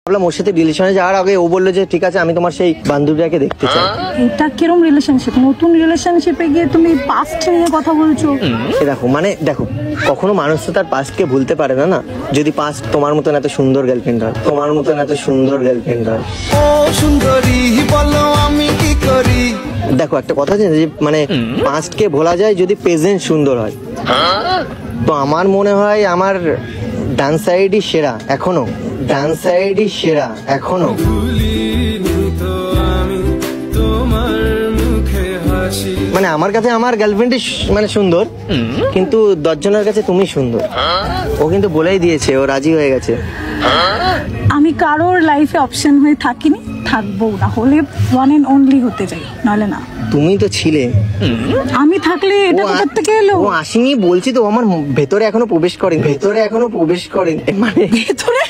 ভাবলাম ওর সাথে রিলেশনে যাওয়ার আগে ও বললো যে ঠিক আছে আমি তোমার সেই বান্ধবীটাকে দেখতে চাই। এটা কিরকম রিলেশনশিপ? নতুন রিলেশনশিপে গিয়ে তুমি পাস্ট নিয়ে কথা বলছো। দেখো মানে দেখো কখনো মানুষ তো তার পাস্টকে ভুলতে পারে না না। যদি পাস্ট তোমার মতন এত সুন্দর গার্লফ্রেন্ড হয়, তোমার মতন এত সুন্দর গার্লফ্রেন্ড হয়, ও সুন্দরী বলো আমি কি করি। দেখো একটা কথা আছে যে মানে পাস্টকে ভোলা যায় যদি প্রেজেন্ট সুন্দর হয়। তো আমার মনে হয় আমার ডান্স সাইডই সেরা এখনো, ডান্স সাইডই সেরা এখনো। মানে আমার কাছে আমার গার্লফ্রেন্ডই মানে সুন্দর, কিন্তু 10 জনের কাছে তুমি সুন্দর। ও কিন্তু বলেই দিয়েছে, ও রাজি হয়ে গেছে। আমি কারোর লাইফে অপশন হয়ে থাকিনি, থাকবো না। হলে ওয়ান এন্ড অনলি হতে চাই, নাহলে না। তুমি তো ছিলে। আমি থাকলে এটা কোথা থেকে এলো? ও আসেনি বলছি তো, আমার ভেতরে এখনো প্রবেশ করেনি, ভেতরে এখনো প্রবেশ করেনি। মানে ভেতরে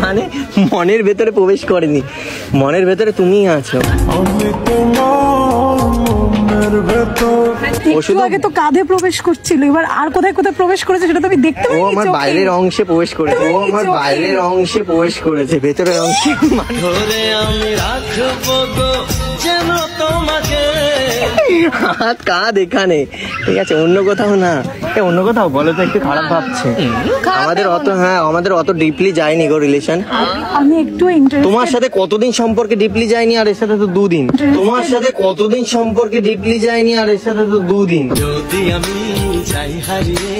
মানে মনের ভেতরে প্রবেশ করেনি, মনের ভেতরে তুমিই আছো। আগে তো কাঁধে প্রবেশ করছিল, এবার আর কোথায় কোথায় প্রবেশ করেছে সেটা তো আমি দেখতে পাইনি। ও আমার বাইরের অংশে প্রবেশ করেছে, ও আমার বাইরের অংশে প্রবেশ করেছে, ভেতরের অংশে। হাত কাঁধ এখানে, ঠিক আছে, অন্য কোথাও না। অন্য কোথাও বলো তো, একটু খারাপ ভাবছে। আমাদের অত আমাদের অত ডিপলি যায়নি গো রিলেশন। আমি একটু তোমার সাথে কতদিন সম্পর্কে ডিপলি যায়নি, আর এর সাথে তো 2 দিন। তোমার সাথে কতদিন সম্পর্কে ডিপলি যায়নি, আর এর সাথে তো 2 দিন। যদি আমি যাই হারিয়ে,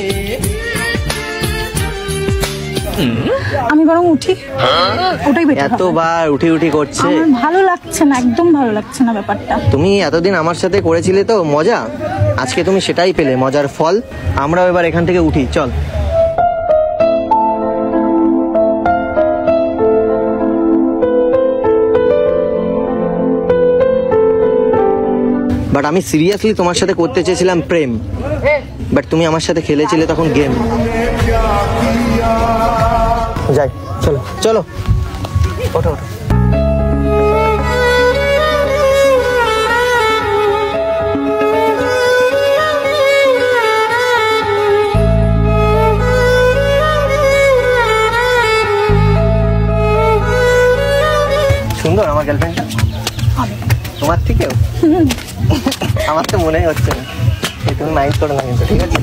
আমি বরং উঠি, ওটাই বেটার। এতবার উঠি উঠি করছে, আমার ভালো লাগছে না, একদম ভালো লাগছে না ব্যাপারটা। তুমি এতদিন আমার সাথে করেছিলে তো মজা, আজকে তুমি সেটাই পেলে, মজার ফল। আমরাও এবার এখান থেকে উঠি, চল। বাট আমি সিরিয়াসলি তোমার সাথে করতে চেয়েছিলাম প্রেম, বাট তুমি আমার সাথে খেলেছিলে তখন গেম। যাই, চলো চলো, ওঠো ওঠো। সুন্দর আমার গার্লফ্রেন্ডটা তোমার থেকেও। আমার তো মনেই হচ্ছে না। তুমি মাইন্ড করো না কিন্তু, ঠিক আছে?